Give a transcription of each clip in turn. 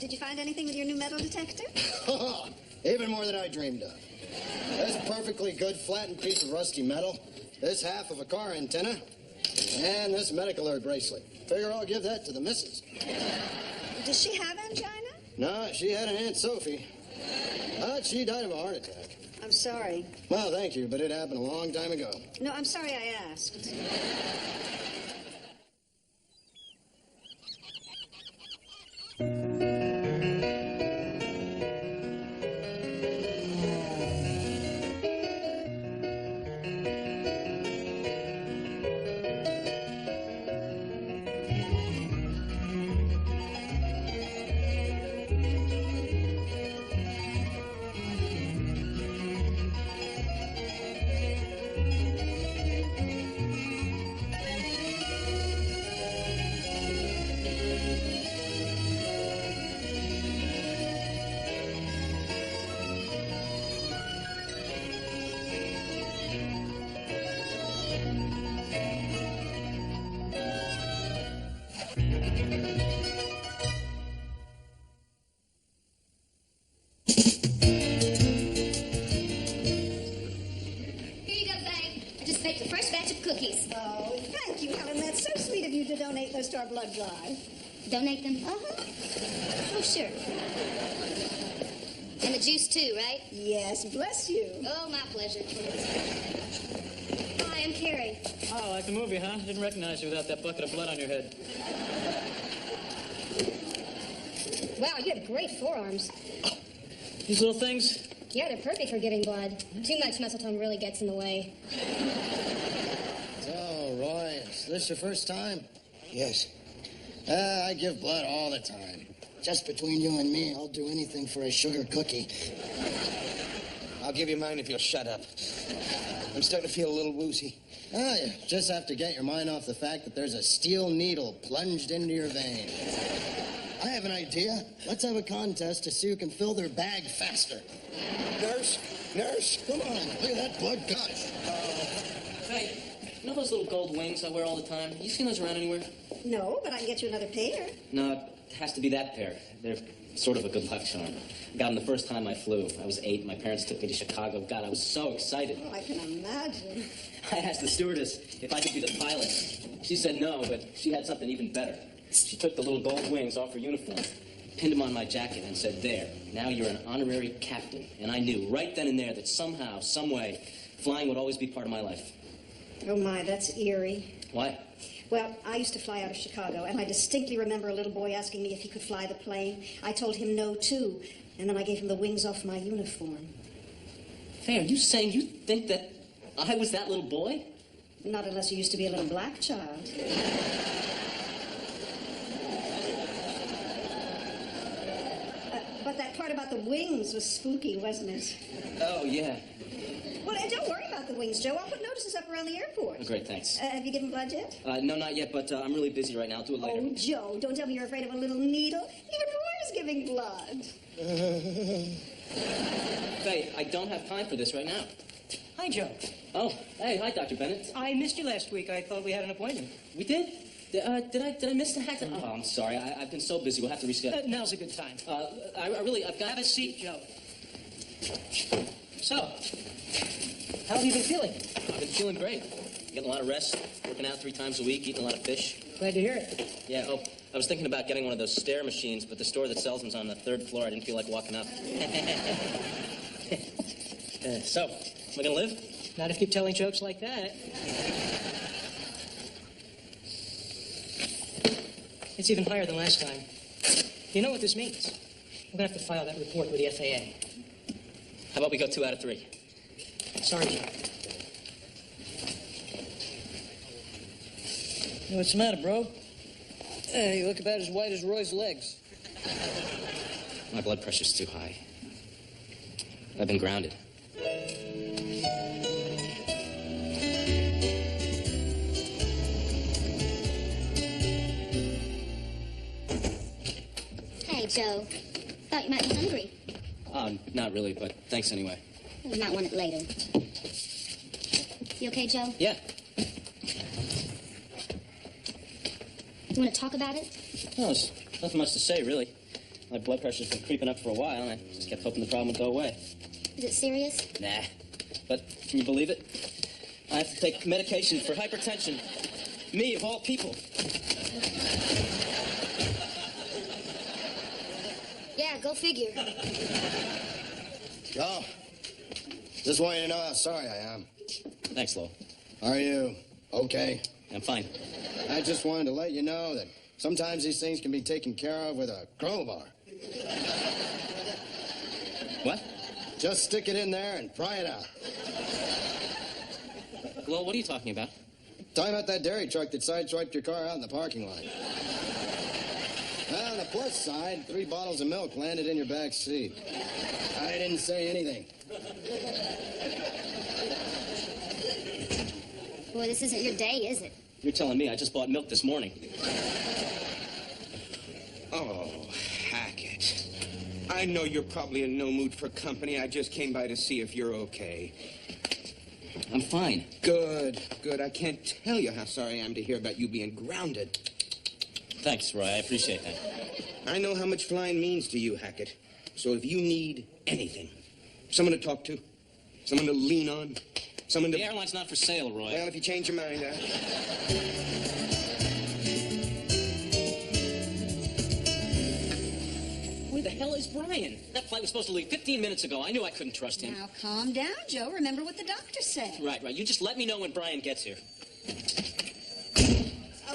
Did you find anything with your new metal detector? Even more than I dreamed of. This perfectly good flattened piece of rusty metal, this half of a car antenna, and this medical alert bracelet. Figure I'll give that to the missus. Does she have angina? No, she had an Aunt Sophie. But she died of a heart attack. I'm sorry. Well, thank you, but it happened a long time ago. No, I'm sorry I asked. Those to our blood drive. Donate them? Uh-huh. Oh, sure. And the juice, too, right? Yes, bless you. Oh, my pleasure. Hi, I'm Carrie. Oh, like the movie, huh? Didn't recognize you without that bucket of blood on your head. Wow, you have great forearms. These little things? Yeah, they're perfect for giving blood. Too much muscle tone really gets in the way. So, Roy, is this your first time? Yes. I give blood all the time. Just between you and me, I'll do anything for a sugar cookie. I'll give you mine if you'll shut up. I'm starting to feel a little woozy. You just have to get your mind off the fact that there's a steel needle plunged into your vein. I have an idea. Let's have a contest to see who can fill their bag faster. Nurse, come on. Look at that blood gush. Hey, you know those little gold wings I wear all the time? You seen those around anywhere? No, but I can get you another pair. No, it has to be that pair. They're sort of a good luck charm. I got them the first time I flew. I was 8. My parents took me to Chicago. God, I was so excited. Oh, I can imagine. I asked the stewardess if I could be the pilot. She said no, but she had something even better. She took the little gold wings off her uniform, pinned them on my jacket, and said, "There, now you're an honorary captain." And I knew right then and there that somehow, some way, flying would always be part of my life. Oh, my, that's eerie. Why? Well, I used to fly out of Chicago, and I distinctly remember a little boy asking me if he could fly the plane. I told him no, too, and then I gave him the wings off my uniform. Faye, are you saying you think that I was that little boy? Not unless you used to be a little black child. But that part about the wings was spooky, wasn't it? Oh, yeah. Well, don't worry about the wings, Joe. I'll put notices up around the airport. Oh, great, thanks. Have you given blood yet? No, not yet, but I'm really busy right now. I'll do it later. Oh, Joe, don't tell me you're afraid of a little needle. Even Roy is giving blood. Faye, I don't have time for this right now. Hi, Joe. Oh, hey, hi, Dr. Bennett. I missed you last week. I thought we had an appointment. We did? Did I miss the hack? Oh, I'm sorry. I've been so busy. We'll have to reschedule. Now's a good time. I've got... Have a seat, Joe. So, how have you been feeling? I've been feeling great. Getting a lot of rest, working out 3 times a week, eating a lot of fish. Glad to hear it. Yeah, I was thinking about getting one of those stair machines, but the store that sells them's on the 3rd floor. I didn't feel like walking up. So, am I gonna live? Not if you keep telling jokes like that. It's even higher than last time. You know what this means? I'm gonna have to file that report with the FAA. How about we go 2 out of 3? Sorry, Joe. What's the matter, bro? You look about as white as Roy's legs. My blood pressure's too high. I've been grounded. Hey, Joe. Thought you might be hungry. Not really, but thanks anyway. You might want it later. You okay, Joe? Yeah. You want to talk about it? No, there's nothing much to say, really. My blood pressure's been creeping up for a while, and I just kept hoping the problem would go away. Is it serious? Nah. But can you believe it? I have to take medication for hypertension. Me, of all people. Yeah, go figure. Oh, just want you to know how sorry I am. Thanks, Lowell. Are you okay? I'm fine. I just wanted to let you know that sometimes these things can be taken care of with a crowbar. What? Just stick it in there and pry it out. Lowell, what are you talking about? Talking about that dairy truck that sideswiped your car out in the parking lot. Well, on the plus side, 3 bottles of milk landed in your back seat. I didn't say anything. Boy, this isn't your day, is it? You're telling me I just bought milk this morning. Oh, Hackett. I know you're probably in no mood for company. I just came by to see if you're okay. I'm fine. Good, good. I can't tell you how sorry I am to hear about you being grounded. Thanks, Roy. I appreciate that. I know how much flying means to you, Hackett. So if you need anything, someone to talk to, someone to lean on, someone to... The airline's not for sale, Roy. Well, if you change your mind, Where the hell is Brian? That flight was supposed to leave 15 minutes ago. I knew I couldn't trust him. Now, calm down, Joe. Remember what the doctor said. Right. You just let me know when Brian gets here.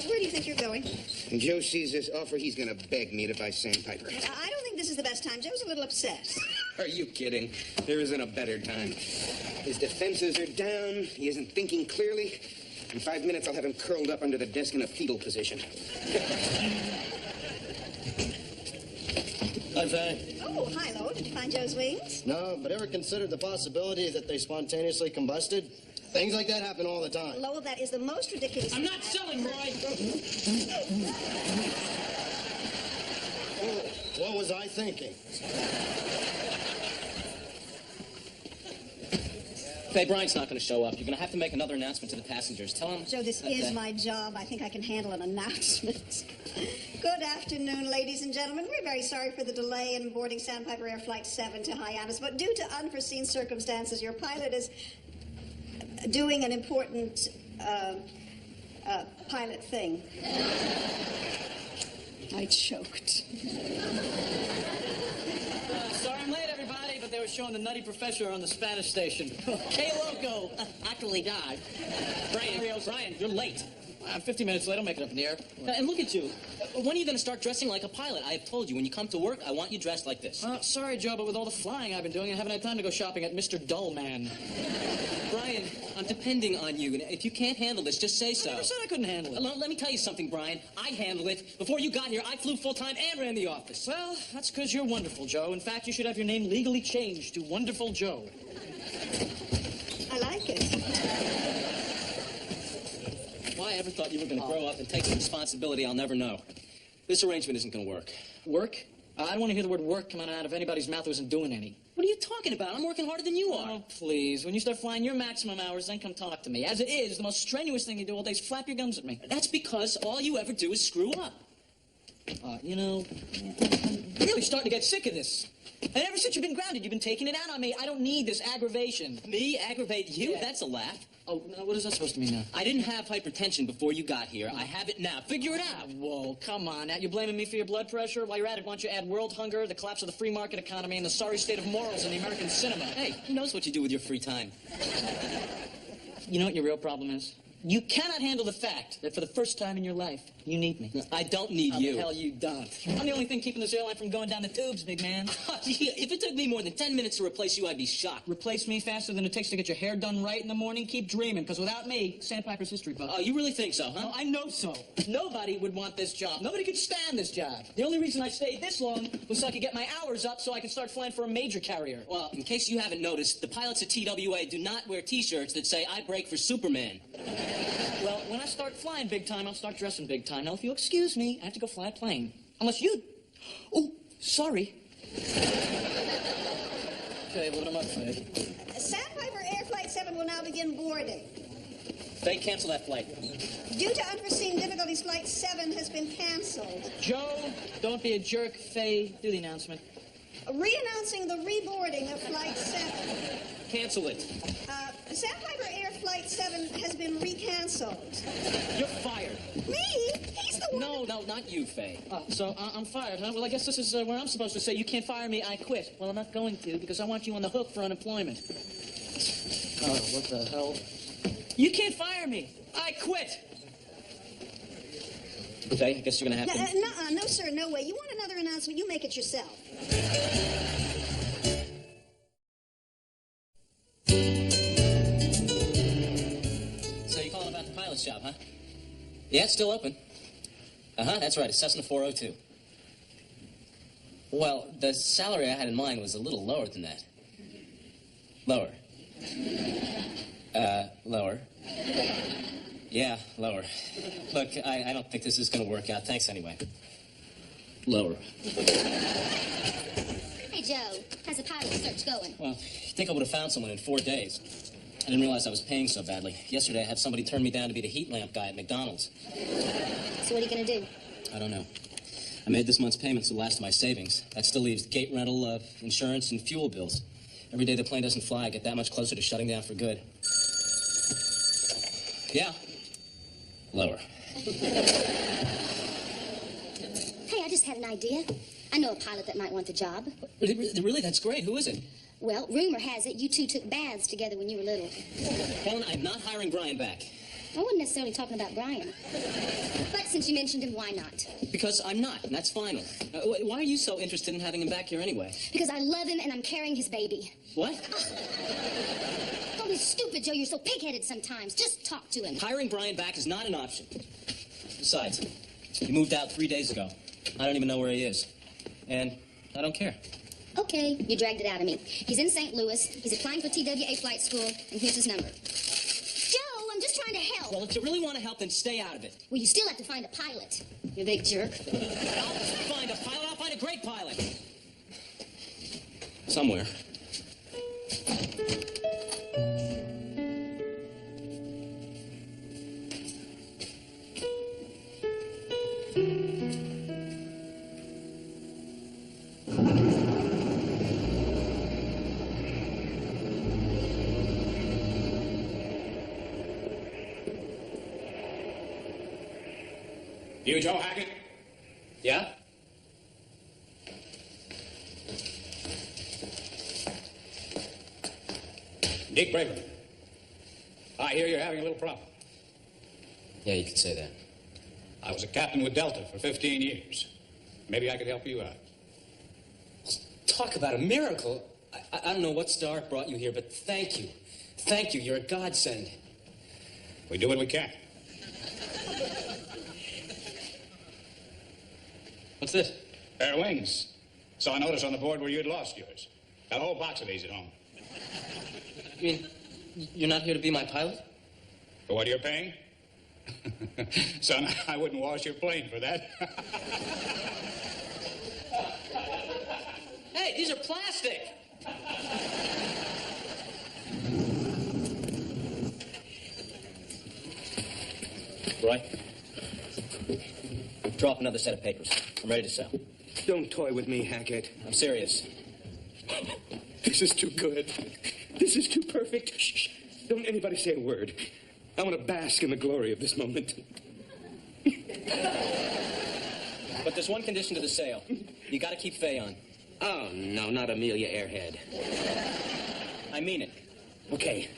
Where do you think you're going? When Joe sees this offer, he's going to beg me to buy sandpiper. I don't think this is the best time. Joe's a little upset. Are you kidding? There isn't a better time. His defenses are down. He isn't thinking clearly. In 5 minutes, I'll have him curled up under the desk in a fetal position. Hi, Fanny. Oh, hi, Lowell. Did you find Joe's wings? No, but ever considered the possibility that they spontaneously combusted? Things like that happen all the time. Lowell, that is the most ridiculous... I'm not selling, Roy! What was I thinking? Hey, Brian's not going to show up. You're going to have to make another announcement to the passengers. Tell him... Joe, this is my job. I think I can handle an announcement. Good afternoon, ladies and gentlemen. We're very sorry for the delay in boarding Sandpiper Air Flight 7 to Hyannis, but due to unforeseen circumstances, your pilot is doing an important pilot thing. I choked. Sorry I'm late, everybody, but they were showing the Nutty Professor on the Spanish station. Que loco. Actually died. Brian, you're late. I'm 50 minutes late. I'll make it up in the air. And look at you. When are you going to start dressing like a pilot? I have told you, when you come to work, I want you dressed like this. Sorry, Joe, but with all the flying I've been doing, I haven't had time to go shopping at Mr. Dullman. Brian, I'm depending on you. And if you can't handle this, just say so. I never said I couldn't handle it. Let me tell you something, Brian. I handled it. Before you got here, I flew full-time and ran the office. Well, that's because you're wonderful, Joe. In fact, you should have your name legally changed to Wonderful Joe. I like it. Why I ever thought you were going to grow up and take some responsibility, I'll never know. This arrangement isn't going to work. Work? I don't want to hear the word work coming out of anybody's mouth who isn't doing any. What are you talking about? I'm working harder than you are. Oh, please. When you start flying your maximum hours, then come talk to me. As it is, the most strenuous thing you do all day is flap your gums at me. That's because all you ever do is screw up. You know, I'm really starting to get sick of this. And ever since you've been grounded, you've been taking it out on me. I don't need this aggravation. Me aggravate you? Yeah. That's a laugh. Oh, no, what is that supposed to mean now? I didn't have hypertension before you got here. I have it now. Figure it out. Whoa, come on. Now, you're blaming me for your blood pressure? While you're at it, why don't you add world hunger, the collapse of the free market economy, and the sorry state of morals in the American cinema? Hey, who knows what you do with your free time? You know what your real problem is? You cannot handle the fact that for the first time in your life, you need me. I don't need you. The hell you don't. I'm the only thing keeping this airline from going down the tubes, big man. If it took me more than 10 minutes to replace you, I'd be shocked. Replace me faster than it takes to get your hair done right in the morning? Keep dreaming, because without me, Sandpiper's history book. Oh, you really think so, huh? Oh, I know so. Nobody would want this job. Nobody could stand this job. The only reason I stayed this long was so I could get my hours up so I could start flying for a major carrier. Well, in case you haven't noticed, the pilots at TWA do not wear T-shirts that say, I break for Superman. Well, when I start flying big time, I'll start dressing big time. Now, if you'll excuse me, I have to go fly a plane. Unless you... Oh, sorry. Okay, load them up, Faye. Sandpiper Air Flight 7 will now begin boarding. Faye, cancel that flight. Due to unforeseen difficulties, Flight 7 has been canceled. Joe, don't be a jerk. Faye, do the announcement. Re-announcing the reboarding of Flight 7. Cancel it. Sandpiper Air Flight 7 has been re-canceled. You're fired. Me? He's the one... No, not you, Faye. So I'm fired, huh? Well, I guess this is where I'm supposed to say, you can't fire me, I quit. Well, I'm not going to, because I want you on the hook for unemployment. Oh, what the hell? You can't fire me. I quit. Faye, I guess you're going to have to... No, sir, no way. You want another announcement, you make it yourself. So you're calling about the pilot's job, huh? Yeah, it's still open. That's right, it's Cessna 402. Well, the salary I had in mind was a little lower than that. Lower. Lower. Yeah, lower. Look, I don't think this is going to work out. Thanks anyway. Lower. Hey, Joe, how's the pilot search going? Well, you think I would have found someone in 4 days. I didn't realize I was paying so badly. Yesterday, I had somebody turn me down to be the heat lamp guy at McDonald's. So what are you going to do? I don't know. I made this month's payments the last of my savings. That still leaves gate rental, insurance, and fuel bills. Every day the plane doesn't fly, I get that much closer to shutting down for good. Yeah. Lower. Hey, I just had an idea. I know a pilot that might want the job. Really? That's great. Who is it? Well, rumor has it you two took baths together when you were little. Helen, I'm not hiring Brian back. I wasn't necessarily talking about Brian. But since you mentioned him, why not? Because I'm not, and that's final. Why are you so interested in having him back here anyway? Because I love him and I'm carrying his baby. What? Don't be stupid, Joe. You're so pig-headed sometimes. Just talk to him. Hiring Brian back is not an option. Besides, he moved out 3 days ago. I don't even know where he is. And I don't care. Okay, you dragged it out of me. He's in St. Louis. He's applying for TWA flight school, and here's his number. Joe, I'm just trying to help. Well, if you really want to help, then stay out of it. Well, you still have to find a pilot, you big jerk. I'll find a pilot. I'll find a great pilot. Somewhere. You Joe Hackett? Yeah? Dick Braver. I hear you're having a little problem. Yeah, you could say that. I was a captain with Delta for 15 years. Maybe I could help you out. Talk about a miracle. I don't know what star brought you here, but thank you. Thank you. You're a godsend. We do what we can. What's this? Pair of wings. Saw a notice on the board where you'd lost yours. Got a whole box of these at home. You mean you're not here to be my pilot? For what you're paying? Son, I wouldn't wash your plane for that. Hey, these are plastic. Roy, draw up another set of papers. I'm ready to sell. Don't toy with me, Hackett. I'm serious. This is too good. This is too perfect. Shh. Don't anybody say a word. I want to bask in the glory of this moment. But there's one condition to the sale. You got to keep Faye on. Oh, no, not Amelia Airhead. I mean it. Okay.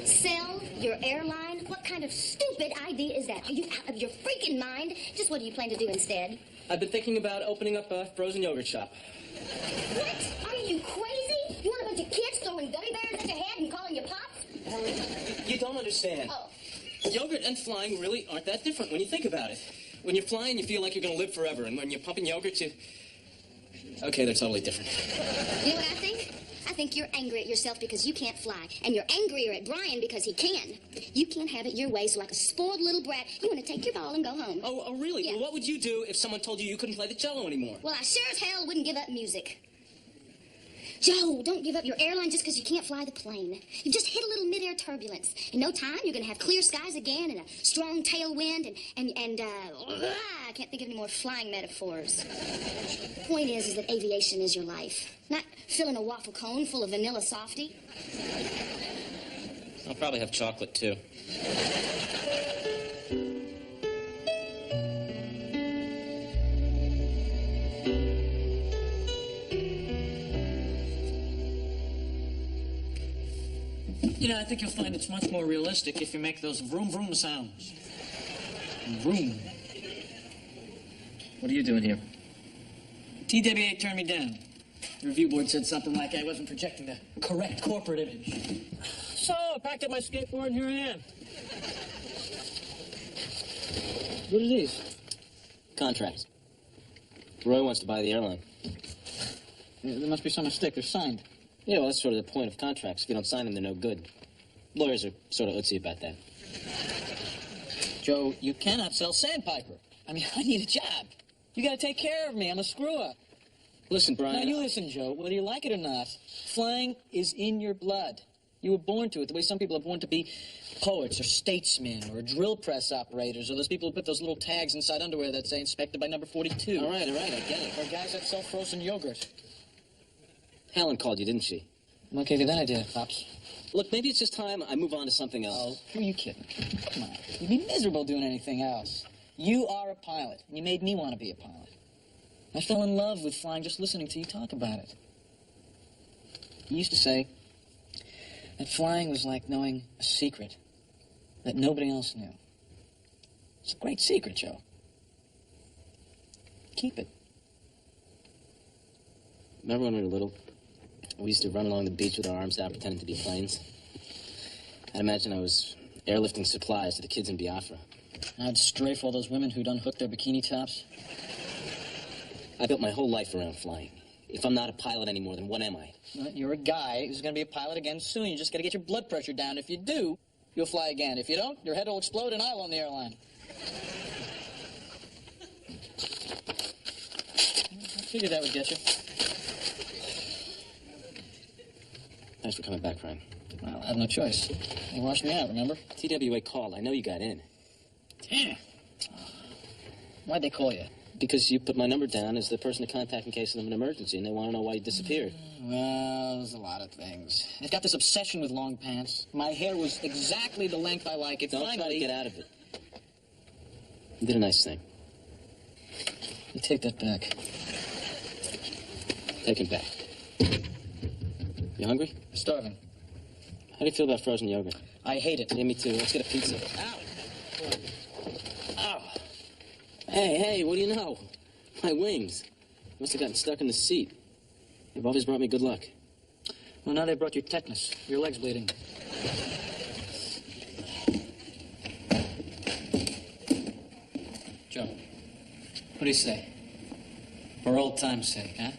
Sell your airline? What kind of stupid idea is that? Are you out of your freaking mind? Just what do you plan to do instead? I've been thinking about opening up a frozen yogurt shop. What? Are you crazy? You want a bunch of kids throwing gummy bears at your head and calling you pops? You don't understand. Oh. Yogurt and flying really aren't that different when you think about it. When you're flying, you feel like you're going to live forever. And when you're pumping yogurt, you... Okay, they're totally different. You know what I think? I think you're angry at yourself because you can't fly. And you're angrier at Brian because he can. You can't have it your way, so like a spoiled little brat, you want to take your ball and go home. Oh, really? Yeah. Well, what would you do if someone told you you couldn't play the cello anymore? Well, I sure as hell wouldn't give up music. Joe, don't give up your airline just because you can't fly the plane. You've just hit a little mid-air turbulence. In no time, you're going to have clear skies again and a strong tailwind I can't think of any more flying metaphors. The point is that aviation is your life. Not filling a waffle cone full of vanilla softy. I'll probably have chocolate, too. You know, I think you'll find it's much more realistic if you make those vroom vroom sounds. Vroom. What are you doing here? TWA turned me down. The review board said something like I wasn't projecting the correct corporate image. So I packed up my skateboard and here I am. What are these? Contracts. Roy wants to buy the airline. Yeah, there must be some mistake. They're signed. Yeah, well, that's sort of the point of contracts. If you don't sign them, they're no good. Lawyers are sort of utsy about that. Joe, you cannot sell Sandpiper. I mean, I need a job. You gotta take care of me. I'm a screw-up. Listen, Brian... Now, you listen, Joe. Whether you like it or not, flying is in your blood. You were born to it, the way some people are born to be poets or statesmen or drill press operators or those people who put those little tags inside underwear that say inspected by number 42. All right, I get it. Or guys that sell frozen yogurt. Helen called you, didn't she? What gave you that idea, Pops? Look, maybe it's just time I move on to something else. Oh, who are you kidding? Come on. You'd be miserable doing anything else. You are a pilot, and you made me want to be a pilot. I fell in love with flying just listening to you talk about it. You used to say that flying was like knowing a secret that nobody else knew. It's a great secret, Joe. Keep it. Remember when we were little? We used to run along the beach with our arms out pretending to be planes. I'd imagine I was airlifting supplies to the kids in Biafra. I'd strafe all those women who'd unhooked their bikini tops. I built my whole life around flying. If I'm not a pilot anymore, then what am I? Well, you're a guy who's going to be a pilot again soon. You just got to get your blood pressure down. If you do, you'll fly again. If you don't, your head will explode and I'll own the airline. I figured that would get you. Thanks for coming back, Brian. Well, I have no choice. They washed me out, remember? TWA called. I know you got in. Damn. Why'd they call you? Because you put my number down as the person to contact in case of an emergency, and they want to know why you disappeared. Well, there's a lot of things. I've got this obsession with long pants. My hair was exactly the length I like it. Don't try to get out of it. You did a nice thing. You take that back. Take it back. You hungry? Starving. How do you feel about frozen yogurt? I hate it. Yeah, me too. Let's get a pizza. Ow. Ow. Hey, what do you know? My wings. Must have gotten stuck in the seat. You've always brought me good luck. Well, now they brought you tetanus. Your leg's bleeding. Joe, what do you say? For old time's sake, huh?